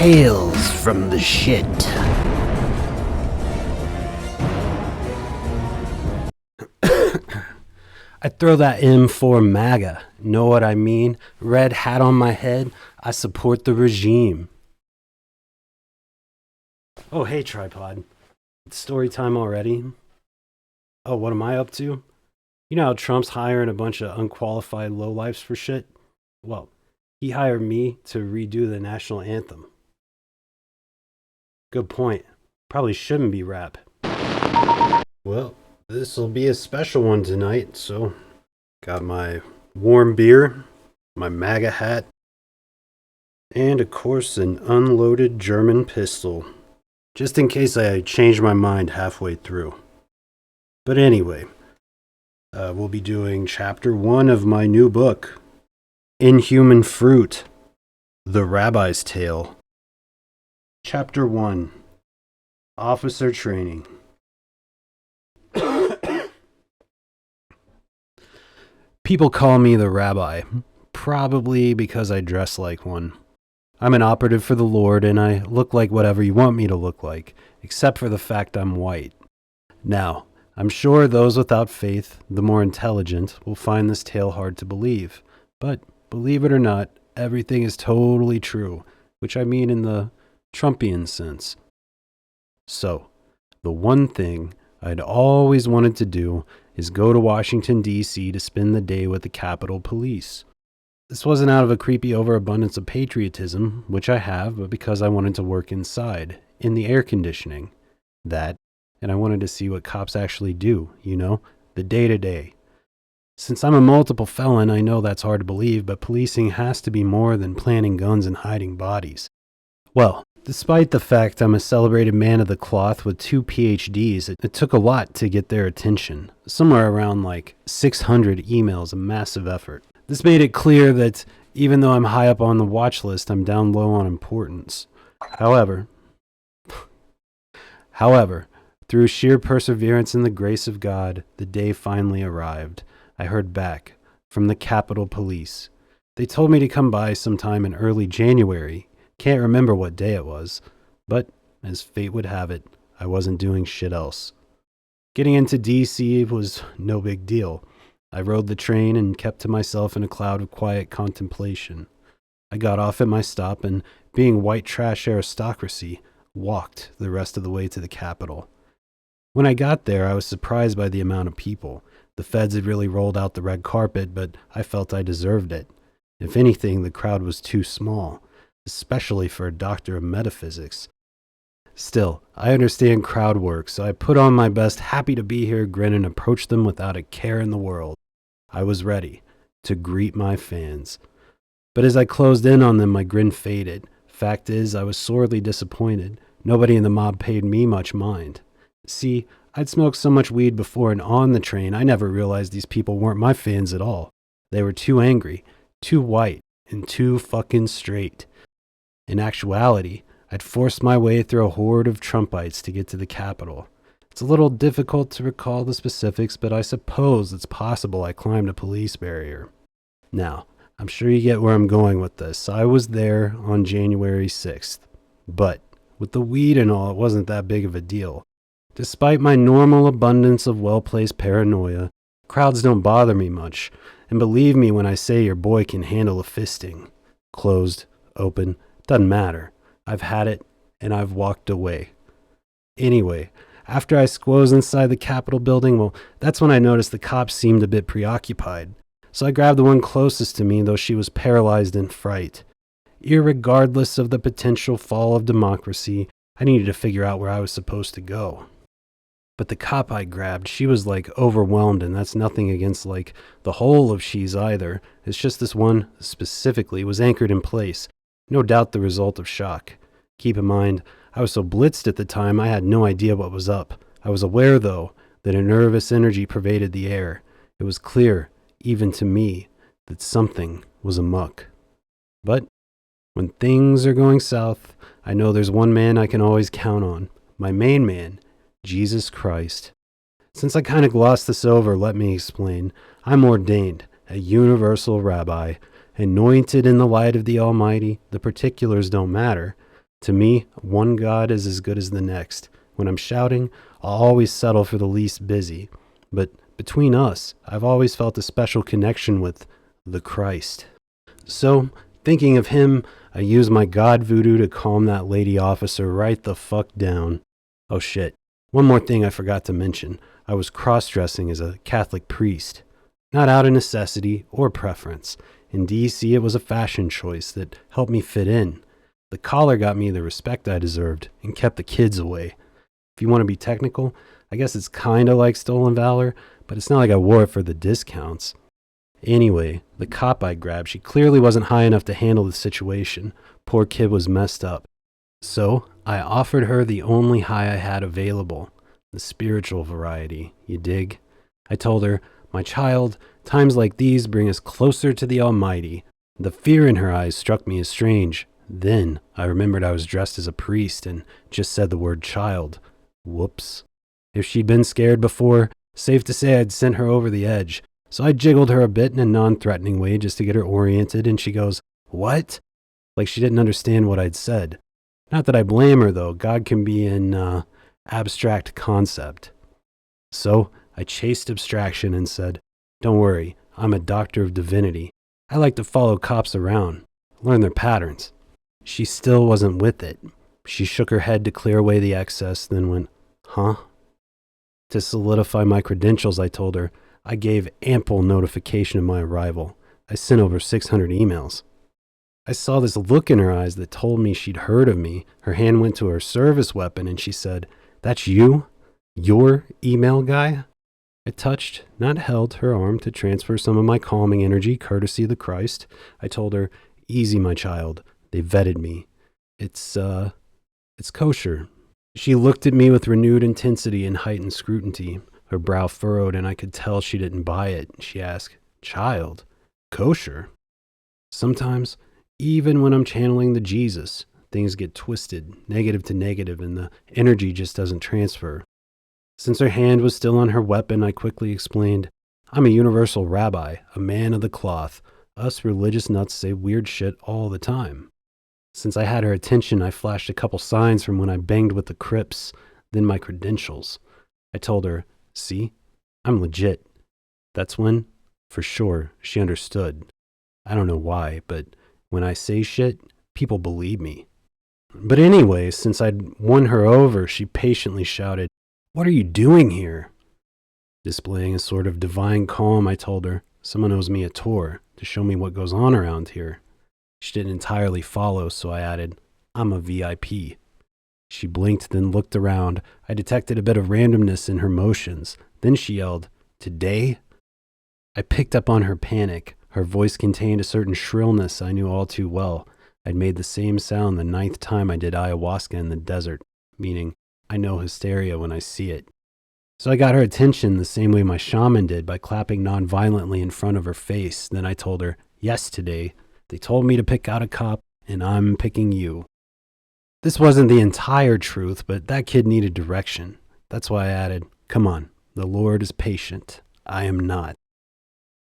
Tales from the shit. I throw that M for MAGA. Know what I mean? Red hat on my head. I support the regime. Oh, hey, tripod. It's story time already. Oh, what am I up to? You know how Trump's hiring a bunch of unqualified lowlifes for shit? Well, he hired me to redo the national anthem. Good point. Probably shouldn't be rap. Well, this'll be a special one tonight, so got my warm beer, my MAGA hat, and of course an unloaded German pistol, just in case I change my mind halfway through. But anyway, we'll be doing chapter 1 of my new book, Inhuman Fruit, The Rabbi's Tale. Chapter 1, Officer Training. People call me the Rabbi, probably because I dress like one. I'm an operative for the Lord, and I look like whatever you want me to look like, except for the fact I'm white. Now, I'm sure those without faith, the more intelligent, will find this tale hard to believe. But, believe it or not, everything is totally true, which I mean in the Trumpian sense. So, the one thing I'd always wanted to do is go to Washington, D.C. to spend the day with the Capitol Police. This wasn't out of a creepy overabundance of patriotism, which I have, but because I wanted to work inside, in the air conditioning. That, and I wanted to see what cops actually do, you know, the day-to-day. Since I'm a multiple felon, I know that's hard to believe, but policing has to be more than planting guns and hiding bodies. Well, despite the fact I'm a celebrated man of the cloth with 2 Ph.Ds, it took a lot to get their attention. Somewhere around like 600 emails, a massive effort. This made it clear that even though I'm high up on the watch list, I'm down low on importance. However, through sheer perseverance and the grace of God, the day finally arrived. I heard back from the Capitol Police. They told me to come by sometime in early January. Can't remember what day it was, but as fate would have it, I wasn't doing shit else. Getting into D.C. was no big deal. I rode the train and kept to myself in a cloud of quiet contemplation. I got off at my stop and, being white trash aristocracy, walked the rest of the way to the Capitol. When I got there, I was surprised by the amount of people. The feds had really rolled out the red carpet, but I felt I deserved it. If anything, the crowd was too small, especially for a doctor of metaphysics. Still, I understand crowd work, so I put on my best happy to be here grin and approached them without a care in the world. I was ready to greet my fans. But as I closed in on them, my grin faded. Fact is, I was sorely disappointed. Nobody in the mob paid me much mind. See, I'd smoked so much weed before and on the train, I never realized these people weren't my fans at all. They were too angry, too white, and too fucking straight. In actuality, I'd forced my way through a horde of Trumpites to get to the Capitol. It's a little difficult to recall the specifics, but I suppose it's possible I climbed a police barrier. Now, I'm sure you get where I'm going with this. I was there on January 6th. But, with the weed and all, it wasn't that big of a deal. Despite my normal abundance of well-placed paranoia, crowds don't bother me much. And believe me when I say your boy can handle a fisting. Closed, open, doesn't matter. I've had it, and I've walked away. Anyway, after I squoze inside the Capitol building, well, that's when I noticed the cops seemed a bit preoccupied. So I grabbed the one closest to me, though she was paralyzed in fright. Irregardless of the potential fall of democracy, I needed to figure out where I was supposed to go. But the cop I grabbed, she was like overwhelmed, and that's nothing against like the whole of she's either. It's just this one specifically was anchored in place. No doubt the result of shock. Keep in mind, I was so blitzed at the time I had no idea what was up. I was aware, though, that a nervous energy pervaded the air. It was clear, even to me, that something was amuck. But when things are going south, I know there's one man I can always count on. My main man, Jesus Christ. Since I kind of glossed this over, let me explain. I'm ordained, a universal rabbi, anointed in the light of the Almighty. The particulars don't matter. To me, one God is as good as the next. When I'm shouting, I'll always settle for the least busy. But between us, I've always felt a special connection with the Christ. So, thinking of him, I use my God voodoo to calm that lady officer right the fuck down. Oh shit. One more thing I forgot to mention. I was cross-dressing as a Catholic priest. Not out of necessity or preference. In D.C., it was a fashion choice that helped me fit in. The collar got me the respect I deserved and kept the kids away. If you want to be technical, I guess it's kind of like stolen valor, but it's not like I wore it for the discounts. Anyway, the cop I grabbed, she clearly wasn't high enough to handle the situation. Poor kid was messed up. So, I offered her the only high I had available, the spiritual variety, you dig? I told her, my child, times like these bring us closer to the Almighty. The fear in her eyes struck me as strange. Then I remembered I was dressed as a priest and just said the word child. Whoops. If she'd been scared before, safe to say I'd sent her over the edge. So I jiggled her a bit in a non-threatening way just to get her oriented, and she goes, "What?" Like she didn't understand what I'd said. Not that I blame her, though. God can be an abstract concept. So I chased abstraction and said, "Don't worry, I'm a doctor of divinity. I like to follow cops around, learn their patterns." She still wasn't with it. She shook her head to clear away the excess, then went, "Huh?" To solidify my credentials, I told her, I gave ample notification of my arrival. I sent over 600 emails. I saw this look in her eyes that told me she'd heard of me. Her hand went to her service weapon and she said, "That's you? Your email guy?" I touched, not held, her arm to transfer some of my calming energy, courtesy of the Christ. I told her, "Easy, my child. They vetted me. It's kosher." She looked at me with renewed intensity and heightened scrutiny. Her brow furrowed, and I could tell she didn't buy it. She asked, "Child? Kosher?" Sometimes, even when I'm channeling the Jesus, things get twisted, negative to negative, and the energy just doesn't transfer. Since her hand was still on her weapon, I quickly explained, "I'm a universal rabbi, a man of the cloth. Us religious nuts say weird shit all the time." Since I had her attention, I flashed a couple signs from when I banged with the Crips, then my credentials. I told her, "See, I'm legit." That's when, for sure, she understood. I don't know why, but when I say shit, people believe me. But anyway, since I'd won her over, she patiently shouted, "What are you doing here?" Displaying a sort of divine calm, I told her, "Someone owes me a tour to show me what goes on around here." She didn't entirely follow, so I added, "I'm a VIP." She blinked, then looked around. I detected a bit of randomness in her motions. Then she yelled, "Today?" I picked up on her panic. Her voice contained a certain shrillness I knew all too well. I'd made the same sound the 9th time I did ayahuasca in the desert, meaning I know hysteria when I see it. So I got her attention the same way my shaman did, by clapping non-violently in front of her face. Then I told her, "Yes, today. They told me to pick out a cop, and I'm picking you." This wasn't the entire truth, but that kid needed direction. That's why I added, "Come on, the Lord is patient. I am not."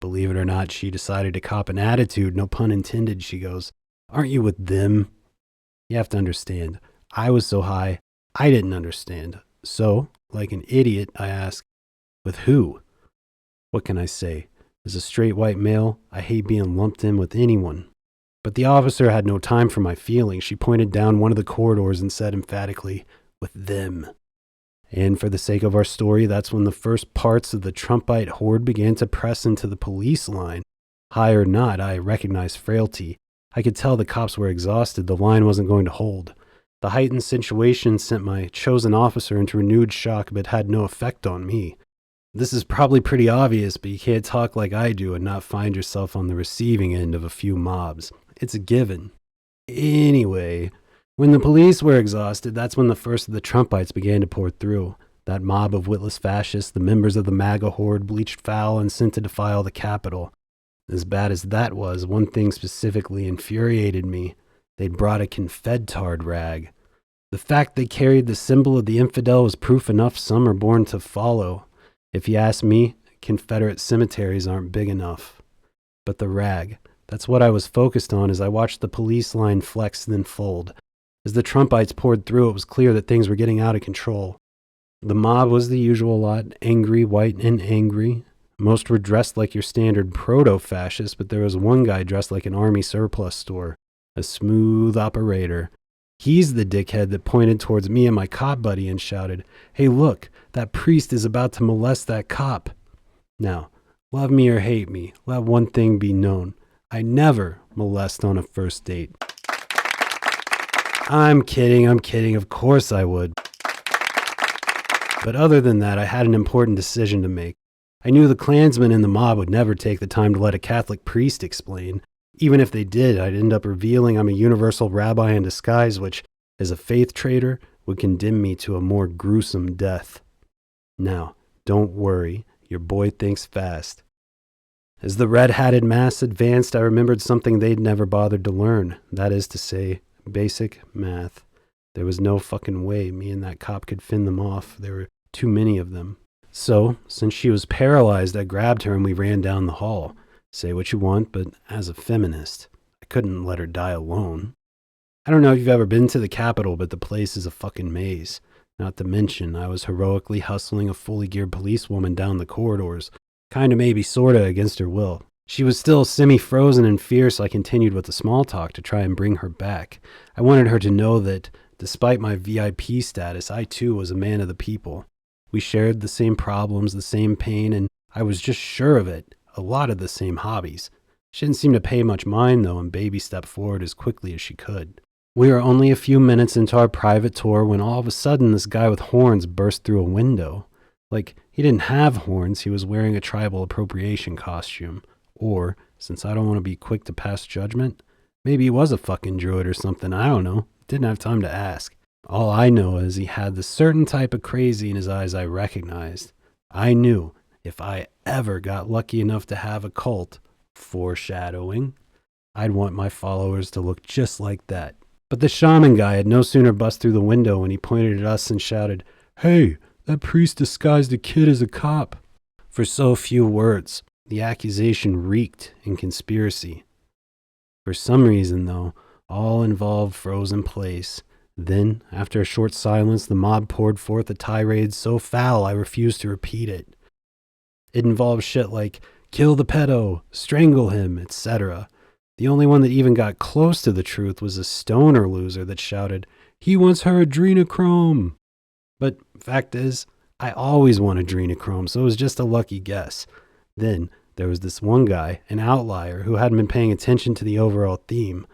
Believe it or not, she decided to cop an attitude, no pun intended. She goes, "Aren't you with them?" You have to understand, I was so high, I didn't understand. So, like an idiot, I asked, "With who?" What can I say? As a straight white male, I hate being lumped in with anyone. But the officer had no time for my feelings. She pointed down one of the corridors and said emphatically, "With them." And for the sake of our story, that's when the first parts of the Trumpite horde began to press into the police line. High or not, I recognized frailty. I could tell the cops were exhausted. The line wasn't going to hold. The heightened situation sent my chosen officer into renewed shock, but had no effect on me. This is probably pretty obvious, but you can't talk like I do and not find yourself on the receiving end of a few mobs. It's a given. Anyway, when the police were exhausted, that's when the first of the Trumpites began to pour through. That mob of witless fascists, the members of the MAGA horde, bleached foul and sent to defile the Capitol. As bad as that was, one thing specifically infuriated me. They'd brought a Confedtard rag. The fact they carried the symbol of the infidel was proof enough some are born to follow. If you ask me, Confederate cemeteries aren't big enough. But the rag, that's what I was focused on as I watched the police line flex then fold. As the Trumpites poured through, it was clear that things were getting out of control. The mob was the usual lot, angry, white, and angry. Most were dressed like your standard proto-fascist, but there was one guy dressed like an army surplus store, a smooth operator. He's the dickhead that pointed towards me and my cop buddy and shouted, "Hey, look, that priest is about to molest that cop." Now, love me or hate me, let one thing be known. I never molest on a first date. I'm kidding, of course I would. But other than that, I had an important decision to make. I knew the Klansmen in the mob would never take the time to let a Catholic priest explain. Even if they did, I'd end up revealing I'm a universal rabbi in disguise, which, as a faith traitor, would condemn me to a more gruesome death. Now, don't worry, your boy thinks fast. As the red-hatted mass advanced, I remembered something they'd never bothered to learn. That is to say, basic math. There was no fucking way me and that cop could fend them off. There were too many of them. So, since she was paralyzed, I grabbed her and we ran down the hall. Say what you want, but as a feminist, I couldn't let her die alone. I don't know if you've ever been to the Capitol, but the place is a fucking maze. Not to mention, I was heroically hustling a fully geared policewoman down the corridors, kinda maybe sorta against her will. She was still semi-frozen in fear, so I continued with the small talk to try and bring her back. I wanted her to know that, despite my VIP status, I too was a man of the people. We shared the same problems, the same pain, and I was just sure of it, a lot of the same hobbies. She didn't seem to pay much mind, though, and baby stepped forward as quickly as she could. We were only a few minutes into our private tour when all of a sudden this guy with horns burst through a window. Like, he didn't have horns, he was wearing a tribal appropriation costume. Or, since I don't want to be quick to pass judgment, maybe he was a fucking druid or something, I don't know. Didn't have time to ask. All I know is he had the certain type of crazy in his eyes I recognized. I knew if I ever got lucky enough to have a cult, foreshadowing, I'd want my followers to look just like that. But the shaman guy had no sooner bust through the window when he pointed at us and shouted, "Hey, that priest disguised a kid as a cop." For so few words, the accusation reeked in conspiracy. For some reason, though, all involved froze in place. Then, after a short silence, the mob poured forth a tirade so foul I refused to repeat it. It involved shit like, kill the pedo, strangle him, etc. The only one that even got close to the truth was a stoner loser that shouted, "He wants her adrenochrome." But fact is, I always want adrenochrome, so it was just a lucky guess. Then there was this one guy, an outlier, who hadn't been paying attention to the overall theme.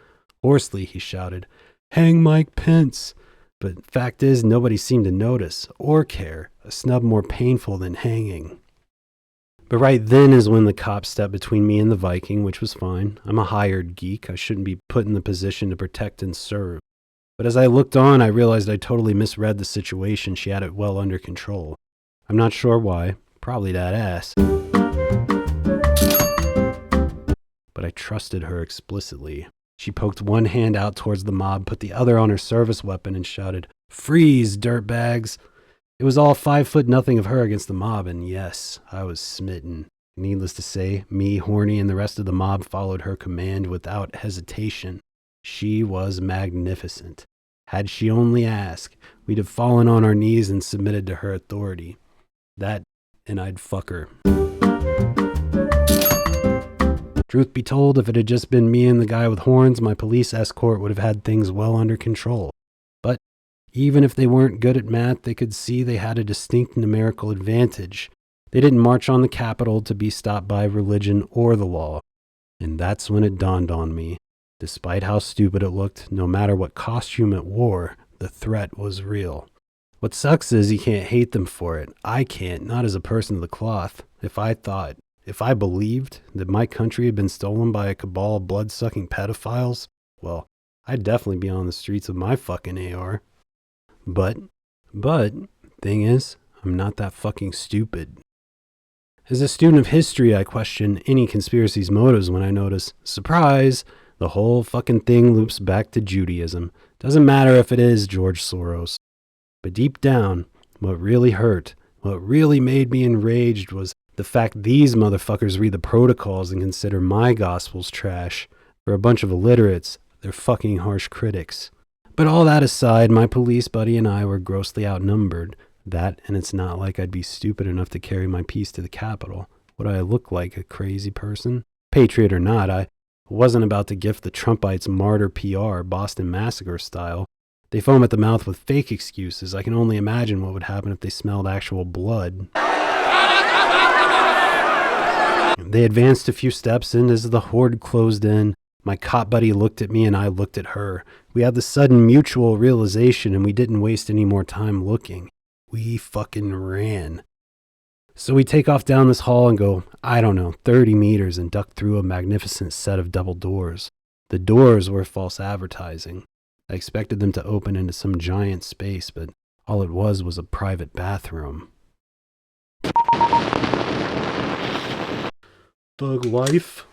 Hoarsely, he shouted, "Hang Mike Pence." But fact is, nobody seemed to notice or care, a snub more painful than hanging. But right then is when the cop stepped between me and the Viking, which was fine. I'm a hired geek. I shouldn't be put in the position to protect and serve. But as I looked on, I realized I totally misread the situation. She had it well under control. I'm not sure why. Probably that ass. But I trusted her explicitly. She poked one hand out towards the mob, put the other on her service weapon, and shouted, "Freeze, dirtbags!" It was all 5'0" of her against the mob, and yes, I was smitten. Needless to say, me, Horny, and the rest of the mob followed her command without hesitation. She was magnificent. Had she only asked, we'd have fallen on our knees and submitted to her authority. That, and I'd fuck her. Truth be told, if it had just been me and the guy with horns, my police escort would have had things well under control. But even if they weren't good at math, they could see they had a distinct numerical advantage. They didn't march on the Capitol to be stopped by religion or the law. And that's when it dawned on me. Despite how stupid it looked, no matter what costume it wore, the threat was real. What sucks is you can't hate them for it. I can't, not as a person of the cloth. If I believed that my country had been stolen by a cabal of blood-sucking pedophiles, well, I'd definitely be on the streets with my fucking AR. But, thing is, I'm not that fucking stupid. As a student of history, I question any conspiracy's motives when I notice, surprise, the whole fucking thing loops back to Judaism. Doesn't matter if it is George Soros. But deep down, what really hurt, what really made me enraged was the fact these motherfuckers read the protocols and consider my gospels trash. For a bunch of illiterates, they're fucking harsh critics. But all that aside, my police buddy and I were grossly outnumbered. That, and it's not like I'd be stupid enough to carry my piece to the Capitol. Would I look like a crazy person? Patriot or not, I wasn't about to gift the Trumpites martyr PR, Boston Massacre style. They foam at the mouth with fake excuses. I can only imagine what would happen if they smelled actual blood. They advanced a few steps, and as the horde closed in, my cop buddy looked at me and I looked at her. We had the sudden mutual realization, and we didn't waste any more time looking. We fucking ran. So we take off down this hall and go, 30 meters and duck through a magnificent set of double doors. The doors were false advertising. I expected them to open into some giant space, but all it was a private bathroom. Thug life.